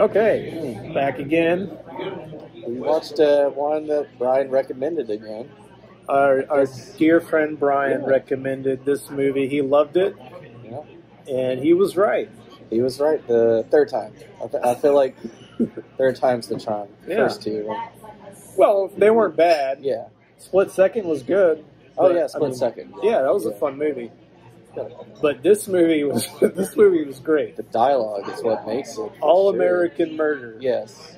Okay, back again. We watched one that Brian recommended again. Our dear friend Brian recommended this movie. He loved it, and he was right. He was right the third time. I feel like third time's the charm. Yeah. First two. Well, they weren't bad. Yeah. Split Second was good. Oh yeah, Split Second. Yeah, that was a fun movie. But this movie was great. The dialogue is what makes it. All American Murder. Yes.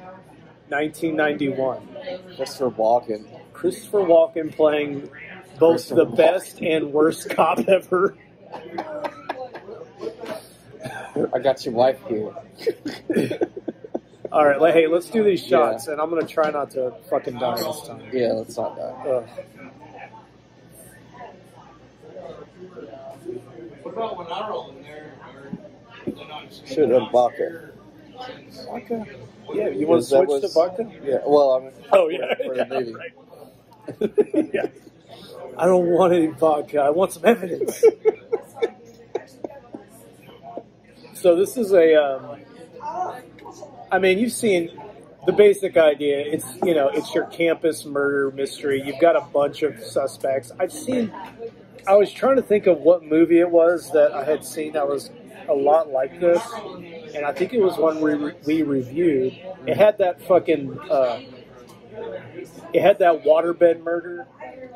1991. Christopher Walken playing both the best and worst cop ever. I got your wife here. All right, hey, let's do these shots, and I'm going to try not to fucking die this time. Yeah, let's not die. What about when I roll in there? Should have vodka. Vodka? Yeah, you want to switch to vodka? Yeah, well, I mean, for the movie. Right. Yeah. I don't want any vodka. I want some evidence. So this is I mean, you've seen the basic idea. It's, it's your campus murder mystery. You've got a bunch of suspects. I was trying to think of what movie it was that I had seen that was a lot like this, and I think it was one we reviewed. It had that fucking, it had that waterbed murder.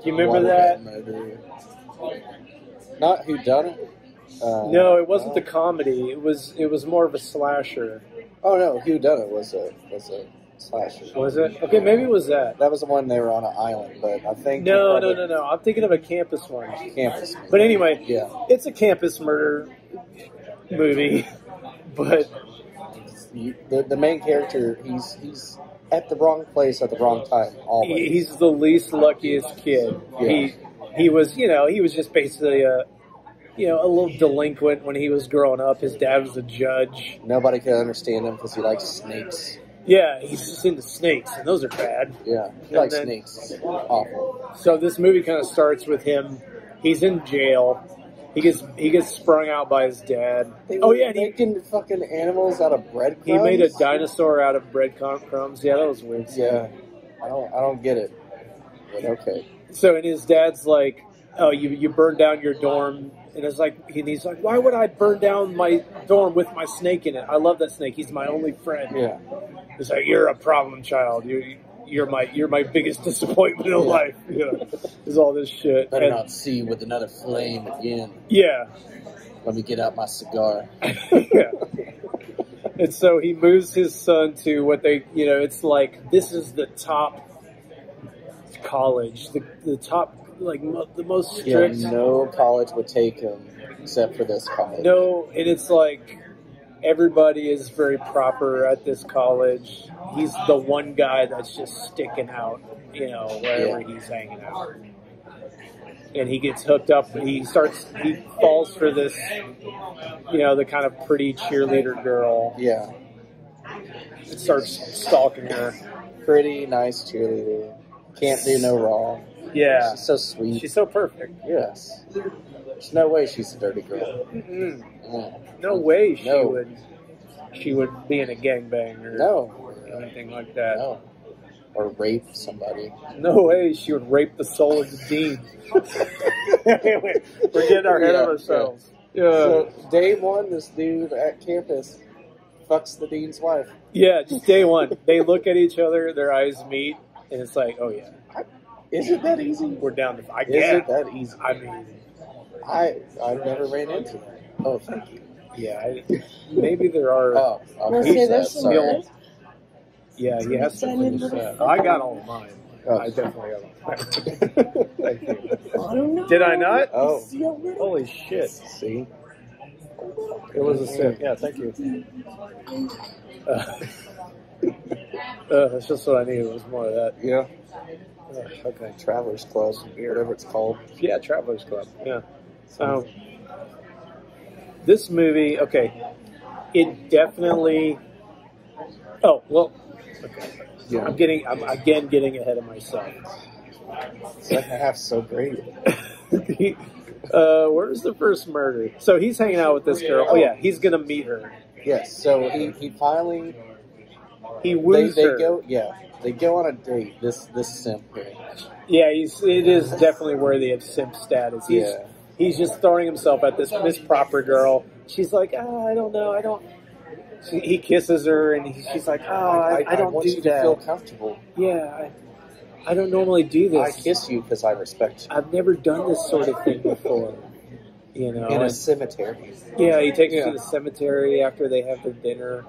Do you remember that? Murder. Not Whodunit? No, it wasn't the comedy. It was more of a slasher. Oh no, Whodunit was a slasher. Was it? Okay, maybe it was that. That was the one they were on an island, but I think No. I'm thinking of a campus one. Campus. But anyway, yeah, it's a campus murder movie. But the main character, he's at the wrong place at the wrong time. Always. He's the least luckiest kid. Yeah. He was just basically a little delinquent when he was growing up. His dad was a judge. Nobody could understand him because he likes snakes. Yeah, he's just into snakes, and those are bad. Yeah, he likes snakes. Awful. So this movie kind of starts with him. He's in jail. He gets sprung out by his dad. Making fucking animals out of breadcrumbs. He made a dinosaur out of breadcrumbs. Yeah, that was weird. Yeah, I don't get it. But okay. So and his dad's like, "Oh, you burned down your dorm." And he's like, why would I burn down my dorm with my snake in it? I love that snake. He's my only friend. Yeah. He's like, you're a problem child. You're my biggest disappointment in life. There's all this shit. Better not see you with another flame again. Yeah. Let me get out my cigar. Yeah. And so he moves his son to what it's like, this is the top college, the top, the most strict. Yeah, no college would take him except for this college. No, and it's like everybody is very proper at this college. He's the one guy that's just sticking out, wherever he's hanging out. And he gets hooked up. He falls for this, the kind of pretty cheerleader girl. Yeah. And starts stalking her. Pretty nice cheerleader. Can't do no wrong. Yeah. She's so sweet. She's so perfect. Yes. There's no way she's a dirty girl. No way she would be in a gangbang or anything like that. No. Or rape somebody. No way she would rape the soul of the dean. We're getting our head of ourselves. Yeah. So day one, this dude at campus fucks the dean's wife. Yeah, just day one. They look at each other, their eyes meet, and it's like, oh yeah. Is it that easy? We're down to five. Is it that easy? I mean, I've never ran into that. Oh, thank you. Yeah, maybe there are. Oh, okay. Sorry. Yeah, he has something to say. I got all of mine. Oh. I definitely got all of mine. Thank you. I don't know. Did I not? Oh. Holy shit. See? It was a sip. Yeah, thank you. That's just what I needed. Was more of that. Yeah. Okay. Travelers Club, whatever it's called. Yeah, Travelers Club. Yeah. So, this movie, it definitely. Oh well. Okay. Yeah. I'm again getting ahead of myself. It's like I have so great. Where's the first murder? So he's hanging out with this girl. Oh yeah, he's gonna meet her. Yes. So he finally He woos they her. They go on a date. This simp here. Yeah, it is definitely worthy of simp status. He's just throwing himself at this Miss Proper girl. She's like, I don't know, he kisses her, and she's like, I don't want do you that. to feel comfortable. Yeah, I don't normally do this. I kiss you because I respect you. I've never done this sort of thing before. You know, in a cemetery. Yeah, he takes her to the cemetery after they have their dinner.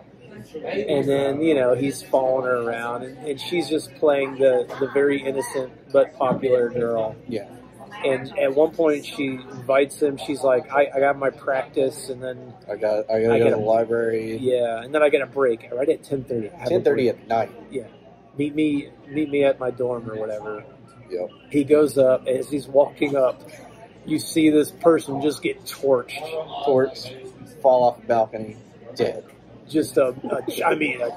And then, he's following her around, and she's just playing the very innocent but popular girl. Yeah. And at one point, she invites him. She's like, "I got my practice, and then I gotta go to the library. Yeah, and then I get a break right at 10:30. 10:30 at night. Yeah, meet me at my dorm or whatever." Yep. He goes up. As he's walking up, you see this person just get torched, fall off the balcony, dead. Just a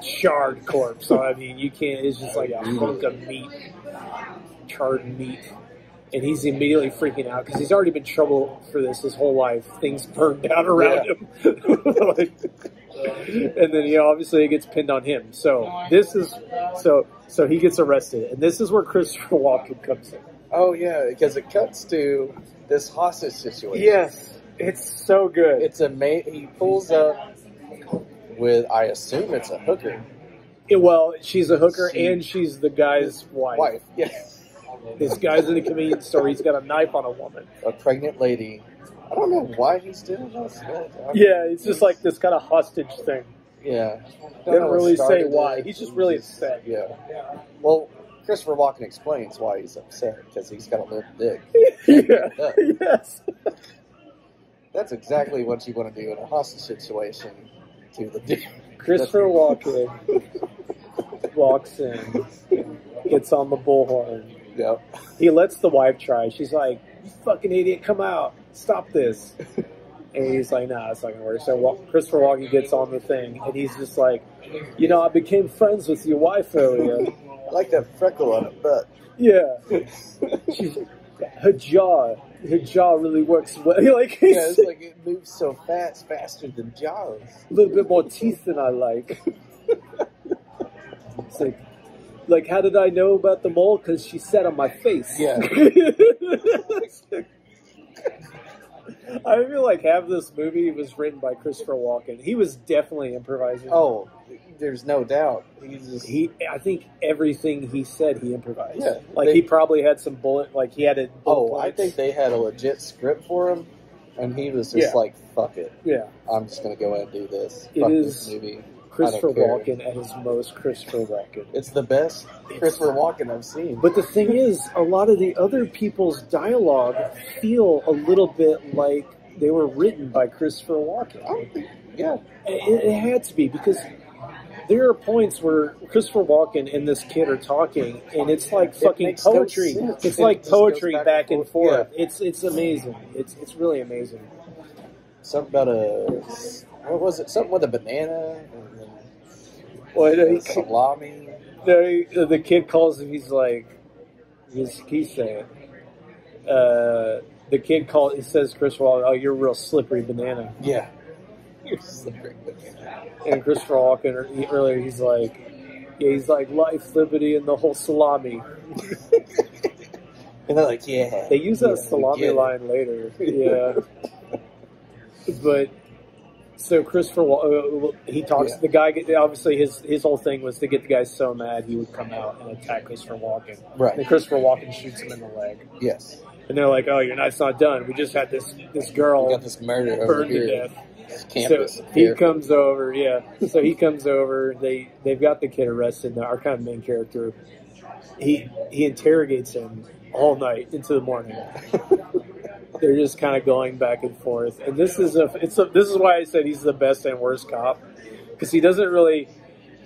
charred corpse. So you can't. It's just like a hunk of meat, charred meat. And he's immediately freaking out because he's already been in trouble for this his whole life. Things burned down around him. And then, obviously it gets pinned on him. So so he gets arrested. And this is where Christopher Walken comes in. Oh, yeah, because it cuts to this hostage situation. Yes, it's so good. He pulls up with, I assume it's a hooker. Well, she's a hooker and she's the guy's wife. Yes. This guy's in a convenience store. He's got a knife on a woman. A pregnant lady. I don't know why he's doing this. Yeah, it's just like this kind of hostage thing. Yeah. Didn't really say why. He's just really upset. Yeah. Well, Christopher Walken explains why he's upset, because he's got a limp dick. Yeah. Yes. That's exactly what you want to do in a hostage situation to the dick. Christopher Walken walks in, gets on the bullhorn. Yep. He lets the wife try. She's like, "You fucking idiot, come out. Stop this." And he's like, "Nah, it's not going to work." So Christopher Walken gets on the thing, and he's just like, "I became friends with your wife earlier. I like that freckle on her butt." Yeah. Her jaw really works well. It's like it moves so fast, faster than Jaws. A little bit more teeth than I like. It's like, how did I know about the mole? Because she sat on my face. Yeah. I feel like half of this movie was written by Christopher Walken. He was definitely improvising. Oh, there's no doubt. I think everything he said he improvised. Yeah, he probably had some he had a bullet points. I think they had a legit script for him, and he was just like, "Fuck it, yeah, I'm just gonna go ahead and do this." It Fuck is this movie. Christopher Walken at his most Christopher Walken. It's the best Christopher Walken I've seen. But the thing is, a lot of the other people's dialogue feel a little bit like they were written by Christopher Walken. Yeah. It had to be, because there are points where Christopher Walken and this kid are talking, and it's like fucking poetry. It's like poetry back and forth. Yeah. It's amazing. It's really amazing. Something about what was it? Something with a banana and salami. The kid calls him. He's like, he's saying, the kid he says, Christopher Walken, "Oh, you're a real slippery banana." Yeah. You're slippery banana. And Christopher Walken earlier, he's like life, liberty, and the whole salami. And they're like, yeah. They use that salami line later. Yeah. But so Christopher, he talks to the guy. Obviously, his whole thing was to get the guy so mad he would come out and attack Christopher Walken. Right. And Christopher Walken shoots him in the leg. Yes. And they're like, "Oh, your night's not done. We just had this girl we got this murder burned to death." So he comes over. Yeah. So he comes over. They've got the kid arrested. Now, our kind of main character, he interrogates him all night into the morning. They're just kind of going back and forth, and this is why I said he's the best and worst cop, because he doesn't really.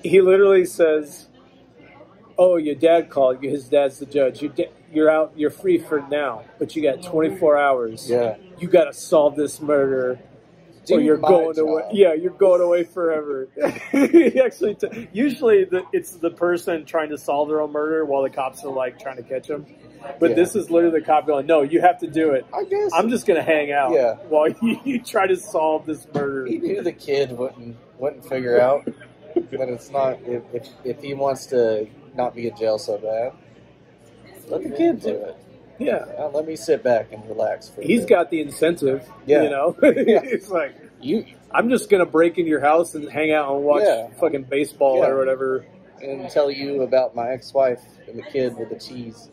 He literally says, "Oh, your dad called. His dad's the judge. You're out. You're free for now, but you got 24 hours. Yeah, you got to solve this murder, or you're going away. Yeah, you're going away forever." He actually, usually it's the person trying to solve their own murder while the cops are like trying to catch them. But this is literally the cop going, "No, you have to do it. I guess I'm just going to hang out while you try to solve this murder." He knew the kid wouldn't figure out. But it's not. If he wants to not be in jail so bad, let the kid do it. Yeah. Let me sit back and relax. He's got the incentive. Yeah. You know? Yeah. It's like, I'm just going to break into your house and hang out and watch fucking baseball or whatever. And tell you about my ex-wife and the kid with the cheese.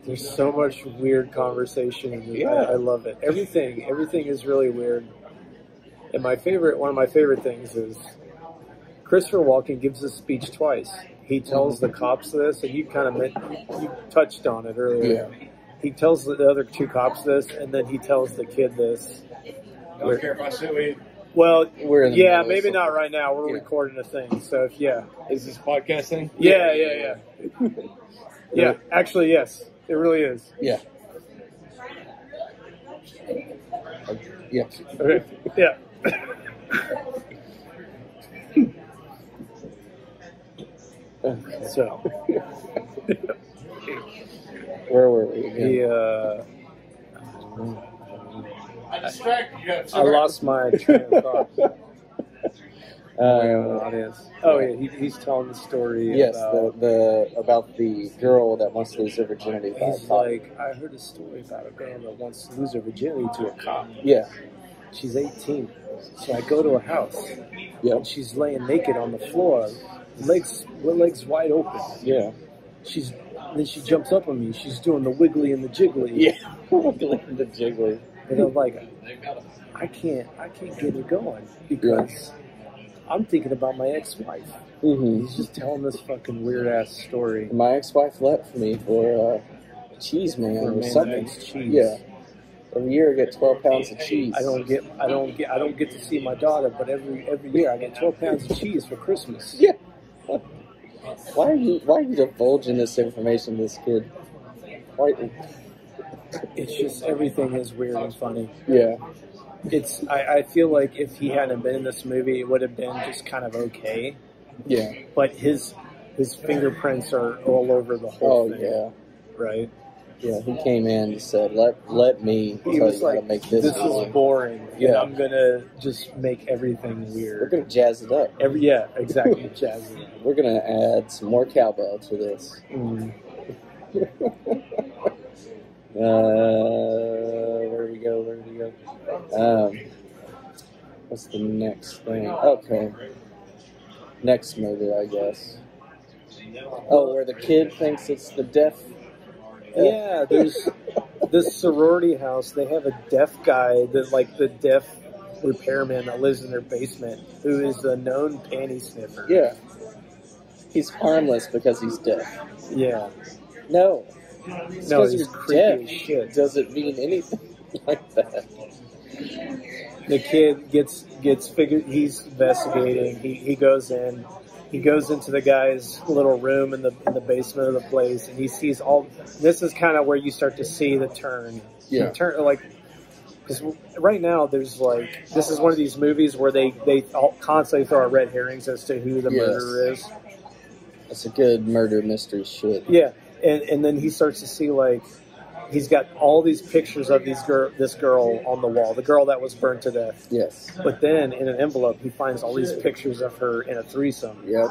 There's so much weird conversation in this. I love it. Everything is really weird. And one of my favorite things is Christopher Walken gives this speech twice. He tells the cops this, and you touched on it earlier. Yeah. He tells the other two cops this, and then he tells the kid this. I don't care if I sit with you. Well, we're in the maybe not right now. We're recording a thing, so Is this podcasting? Yeah. Yeah, actually, yes, it really is. Yeah. Yeah. Okay. Yeah. So, where were we again? I distracted you. I lost my train of thought. Audience. Oh yeah, he's telling the story. Yes, about the girl that wants to lose her virginity. He's like, I heard a story about a girl that wants to lose her virginity to a cop. Yeah. She's 18, so I go to her house. Yeah. And she's laying naked on the floor, legs wide open. Yeah. Then she jumps up on me. She's doing the wiggly and the jiggly. Yeah. Wiggly and the jiggly. And I'm like, I can't get her going because I'm thinking about my ex-wife. Mm-hmm. He's just telling this fucking weird ass story. My ex-wife left me for cheese man or something. Cheese. Yeah. Every year I get 12 pounds of cheese. I don't get to see my daughter, but every year I get 12 pounds of cheese for Christmas. Yeah. Why are you divulging this information to this kid? Why? It's just everything is weird and funny. Yeah. I feel like if he hadn't been in this movie, it would have been just kind of okay. Yeah. But his fingerprints are all over the whole thing. Yeah. Right? Yeah, he came in and said, let me tell you how to make this. This is boring. Yeah. I'm going to just make everything weird. We're going to jazz it up. Exactly. Jazz it up. We're going to add some more cowbell to this. Mm. Where do we go? What's the next thing? Okay. Next movie, I guess. Oh, where the kid thinks it's the deaf. Yeah, there's this sorority house. They have a deaf guy the deaf repairman that lives in their basement who is a known panty sniffer. Yeah. He's harmless because he's deaf. Yeah. No, he's creepy as shit. Doesn't mean anything like that. The kid gets figured. He's investigating. He goes in. He goes into the guy's little room in the basement of the place, and he sees all. This is kind of where you start to see the turn. Yeah. The turn, because right now there's this is one of these movies where they constantly throw out red herrings as to who the murderer is. That's a good murder mystery shit. Yeah. And then he starts to see he's got all these pictures of this girl on the wall, the girl that was burned to death. Yes. But then in an envelope, he finds all these pictures of her in a threesome. Yep.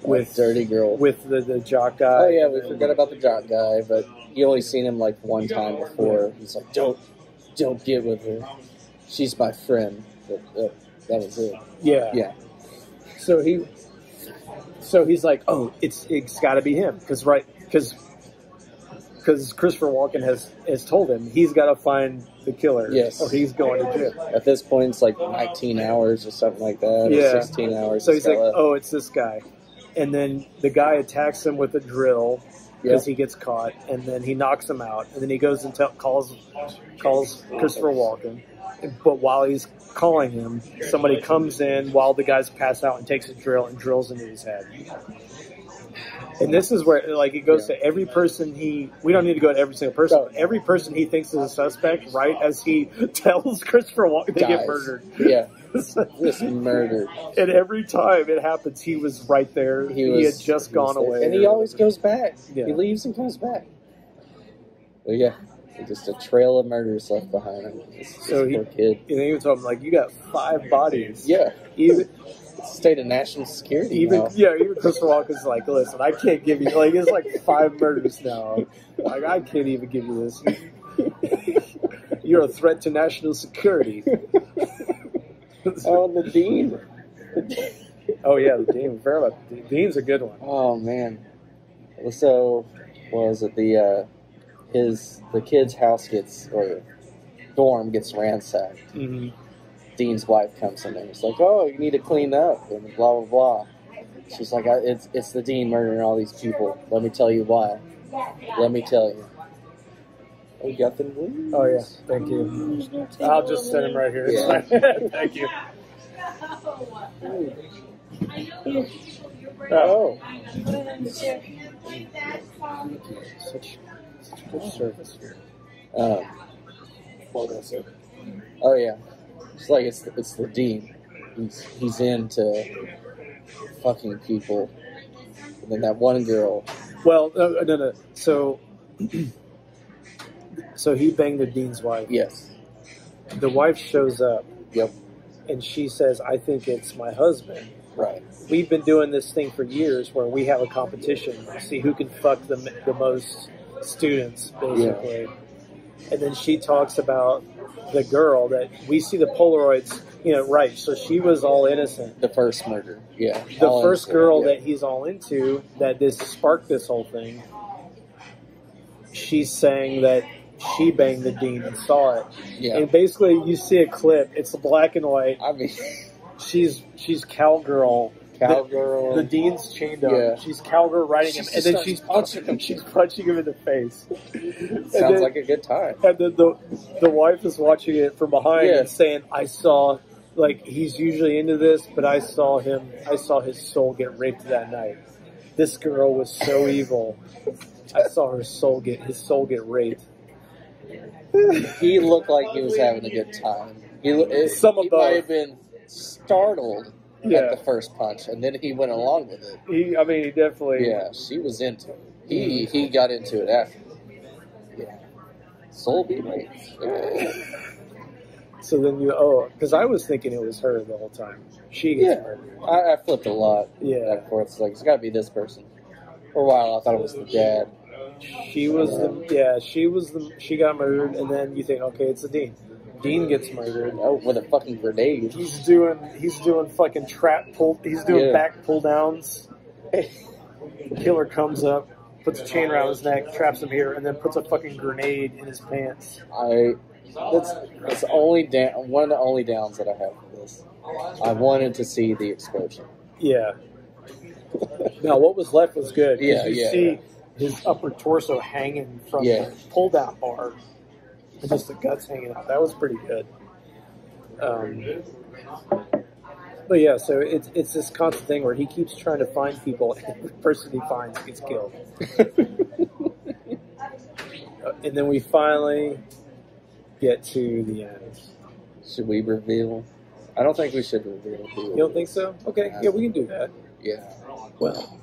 With dirty girl. With the jock guy. Oh yeah, we forgot about the jock guy, but you only seen him one time before. He's like, don't get with her. She's my friend. But that was it. Yeah. Yeah. So he's like, oh, it's got to be him because Christopher Walken has told him he's got to find the killer. Yes. Or he's going to jail. At this point, it's 19 hours or something like that. Yeah. Or 16 hours. So he's like, oh, it's this guy. And then the guy attacks him with a drill because he gets caught. And then he knocks him out. And then he goes and calls Christopher Walken. But while he's calling him, somebody comes in while the guy's passed out and takes a drill and drills into his head. And this is where, it goes to every person we don't need to go to every single person, but every person he thinks is a suspect, right as he tells Christopher Walken they get murdered. Yeah. Just murdered. And every time it happens, he was right there. He had just gone away. And he always goes back. Yeah. He leaves and comes back. But yeah. Just a trail of murders left behind him. So poor kid. You know, he was talking like, you got 5 bodies. Yeah. Even State of national security. even now. even Christopher Walken's like, listen, I can't give you like it's like 5 murders now. Like I can't even give you this. You're a threat to national security. Oh, the Dean. Oh yeah, the Dean. The Dean's a good one. Oh man. So, what was it? The kid's house or dorm gets ransacked. Mm-hmm. Dean's wife comes in and it's like, oh, you need to clean up and blah blah blah. She's like, it's the Dean murdering all these people. Let me tell you why. Let me tell you. Oh, you got them wings? Oh yeah, thank you. I'll just send him right here. Yeah. Thank you. Oh. Such good service here. Oh yeah. It's like it's the Dean. He's into fucking people. And then that one girl. Well, no. So he banged the Dean's wife. Yes. The wife shows up. Yep. And she says, I think it's my husband. Right. We've been doing this thing for years where we have a competition to see who can fuck the most students, basically. Yeah. And then she talks about the girl that we see the Polaroids, right. So she was all innocent. The first murder. Yeah. The first girl that he's all into, that sparked this whole thing, she's saying that she banged the Dean and saw it. Yeah. And basically you see a clip, it's black and white. I mean, she's cowgirl. The Dean's chained up. Yeah. She's cowgirl riding him, and then she's punching him. She's punching him in the face. Sounds like a good time. And then the wife is watching it from behind and saying, "I saw, like he's usually into this, but I saw his soul get raped that night. This girl was so evil. I saw his soul get raped." He looked like he was having a good time. He might have been startled at the first punch, and then he went along with it. He definitely. Yeah, she was into it. He got into it after. Yeah, soul be raped. So then because I was thinking it was her the whole time. She gets murdered. I flipped a lot. Yeah, back and forth. It's like it's got to be this person. For a while, I thought it was the dad. She got murdered, and then you think, okay, it's the Dean. Dean gets murdered. Oh, with a fucking grenade. He's doing fucking he's doing back pull downs. The killer comes up, puts a chain around his neck, traps him here, and then puts a fucking grenade in his pants. That's the only one of the only downs that I have for this. I wanted to see the explosion. Yeah. Now what was left was good. Yeah, you see his upper torso hanging from the pull down bar. And just the guts hanging out. That was pretty good. But yeah, so it's this constant thing where he keeps trying to find people, and every person he finds gets killed. And then we finally get to the end. Should we reveal? I don't think we should reveal. You don't think so? Okay, yeah, we can do that. Yeah. Well.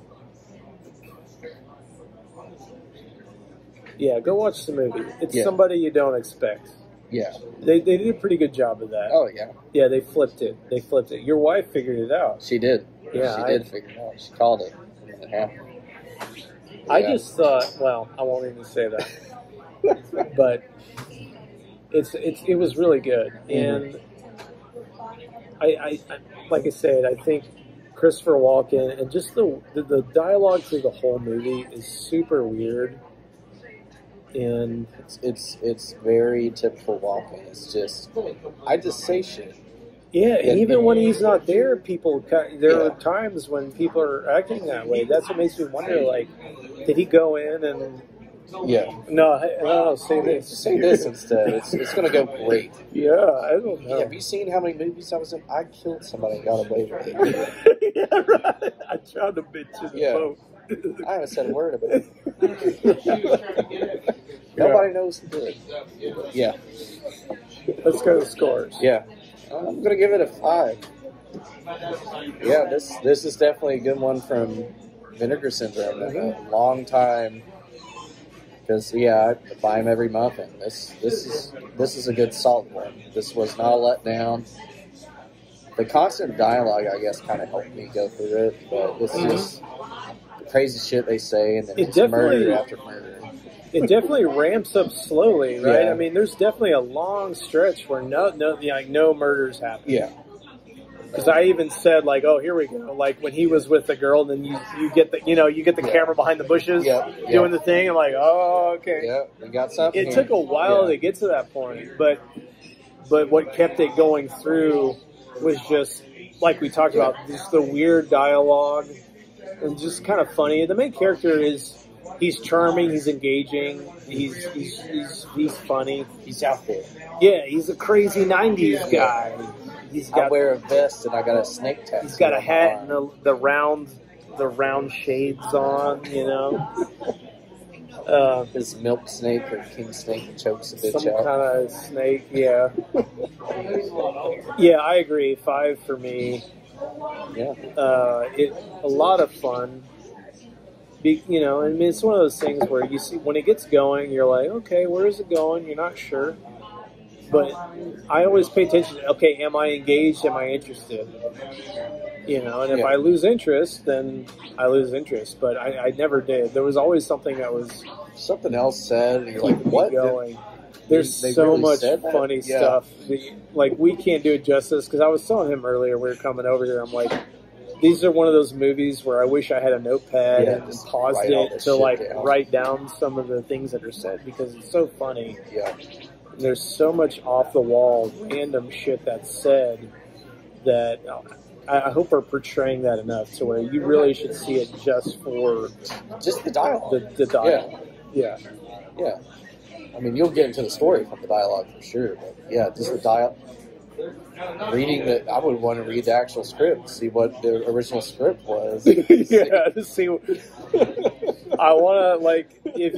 Yeah, go watch the movie. It's somebody you don't expect. Yeah. They did a pretty good job of that. Oh, yeah. Yeah, they flipped it. Your wife figured it out. She did. Yeah, she did figure it out. She called it. It happened. I just thought, well, I won't even say that. But it was really good. And I like I said, I think Christopher Walken and just the dialogue through the whole movie is super weird. And it's very typical Walken. It's just I just say shit. Yeah, and even when he's not there, there are times when people are acting that way. That's what makes me wonder. Like, did he go in and? No, say this. Say this instead. It's going to go great. Yeah, I don't know. Have you seen how many movies I was in? I killed somebody and got away with it. Yeah, right. I tried to bitch in the boat. I haven't said a word about it. Nobody knows who did. Yeah. Let's go to scores. Yeah. I'm going to give it a 5. Yeah, this is definitely a good one from Vinegar Syndrome. A long time Because I buy them every month, and this is a good solid one. This was not a letdown. The constant dialogue, I guess, kind of helped me go through it, but it's just the crazy shit they say, and then It just definitely- murder after murder. It definitely ramps up slowly, right? Yeah. I mean, there's definitely a long stretch where no murders happen. Yeah. Because I even said like, oh, here we go. Like when he was with the girl, then you get the camera behind the bushes doing the thing. I'm like, oh, okay. Yeah, we got something. It took a while to get to that point, but what kept it going through was just like we talked about, just the weird dialogue and just kind of funny. The main character he's charming, he's engaging, he's funny, He's out there. yeah, he's a crazy '90s guy. I wear a vest and I got a snake tattoo. He's got a on my hat arm. and the round shades on, His milk snake or king snake chokes a bitch some out. kind of snake. Yeah, yeah, I agree. 5 for me. Yeah. A lot of fun. I mean, it's one of those things where you see when it gets going, you're like, okay, where is it going? You're not sure. But I always pay attention to, okay, am I engaged? Am I interested? And if I lose interest, then I lose interest. But I never did. There was always something that was Something else said, and you're like, keeping me what? going. There's They so really much said that? funny Yeah. stuff. Like, we can't do it justice. Because I was telling him earlier, we were coming over here, I'm like, these are one of those movies where I wish I had a notepad and just paused write all it this to, shit like, down. write down some of the things that are said. Because it's so funny. Yeah. There's so much off the wall, random shit that's said that I hope we're portraying that enough to where you really should see it just for Just the dialogue. the dialogue. Yeah. Yeah. I mean, you'll get into the story from the dialogue for sure, but yeah, just the dialogue. Reading I would want to read the actual script, see what the original script was. Yeah, to see. I want to, like, if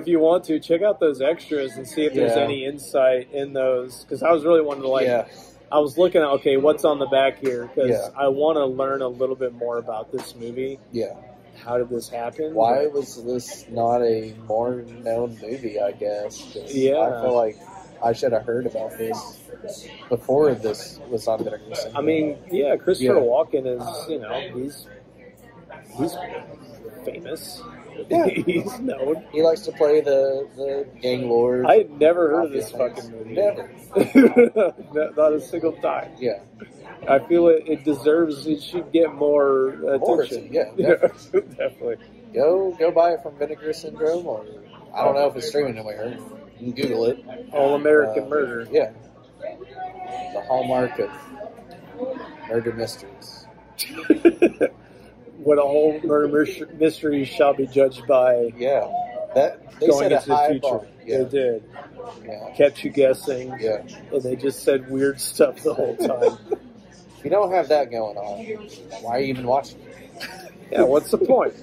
you want to check out those extras and see if there's any insight in those, because I was really wanting to I was looking at what's on the back here, because I want to learn a little bit more about this movie. Yeah. How did this happen? Why was this not a more known movie, I guess? 'Cause Yeah. I feel like I should have heard about this before this was on Vinegar Syndrome. I mean, Christopher Walken is, he's famous. Yeah. He's known. He likes to play the gang lord. I had never heard of this Mafia fucking movie. Never. Not a single time. Yeah. I feel it deserves. It should get more attention. Yeah, Definitely. Go buy it from Vinegar Syndrome, or I don't know if it's streaming anywhere. You can Google it. All American Murder. Yeah. The hallmark of murder mysteries. What all murder mysteries shall be judged by. Yeah. That they Going set a into the high future. bar. Yeah. They did. Yeah. Kept you guessing. Yeah. And they just said weird stuff the whole time. If you don't have that going on, why are you even watching it? Yeah, what's the point?